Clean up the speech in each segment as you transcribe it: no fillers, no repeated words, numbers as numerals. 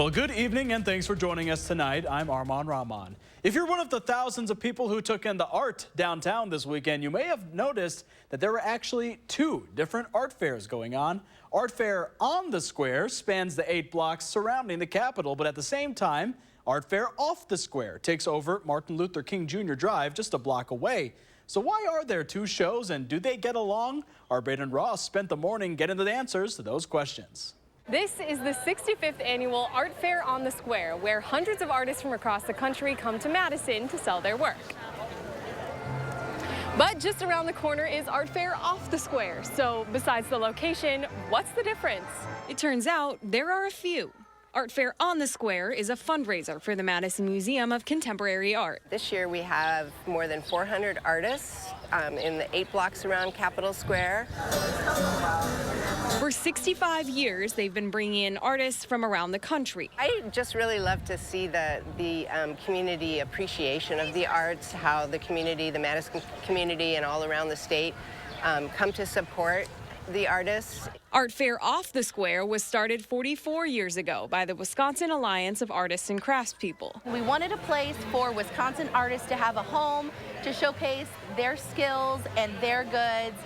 Well, good evening and thanks for joining us tonight. I'm Arman Rahman. If you're one of the thousands of people who took in the art downtown this weekend, you may have noticed that there were actually two different art fairs going on. Art Fair on the Square spans the 8 blocks surrounding the Capitol, but at the same time, Art Fair off the Square takes over Martin Luther King Jr. Drive just a block away. So why are there two shows and do they get along? Our Braden Ross spent the morning getting the answers to those questions. This is the 65th annual Art Fair on the Square, where hundreds of artists from across the country come to Madison to sell their work. But just around the corner is Art Fair off the Square. So besides the location, what's the difference? It turns out there are a few. Art Fair on the Square is a fundraiser for the Madison Museum of Contemporary Art. This year we have more than 400 artists in the 8 blocks around Capitol Square. For 65 years, they've been bringing in artists from around the country. I just really love to see the community appreciation of the arts, how the community, the Madison community and all around the state come to support the artists. Art Fair off the Square was started 44 years ago by the Wisconsin Alliance of Artists and Craftspeople. We wanted a place for Wisconsin artists to have a home to showcase their skills and their goods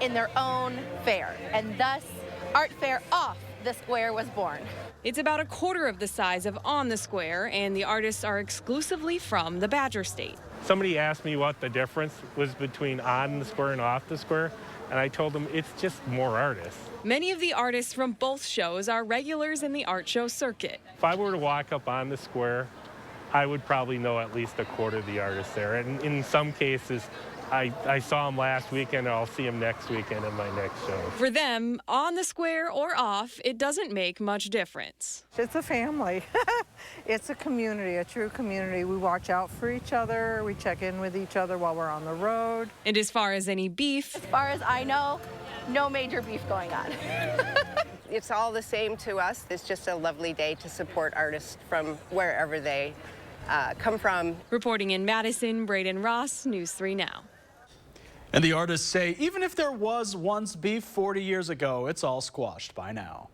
in their own fair, and thus Art Fair off the Square was born. It's about a quarter of the size of on the Square, and the artists are exclusively from the Badger State. Somebody asked me what the difference was between on the square and off the square, and I told them it's just more artists. Many of the artists from both shows are regulars in the art show circuit. If I were to walk up on the square, I would probably know at least a quarter of the artists there. And in some cases, I saw them last weekend, and I'll see them next weekend in my next show. For them, on the square or off, it doesn't make much difference. It's a family. It's a community, a true community. We watch out for each other. We check in with each other while we're on the road. And as far as any beef, As far as I know, no major beef going on. It's all the same to us. It's just a lovely day to support artists from wherever they come from. reporting in Madison, Braden Ross, News 3 Now. And the artists say even if there was once beef 40 years ago, it's all squashed by now.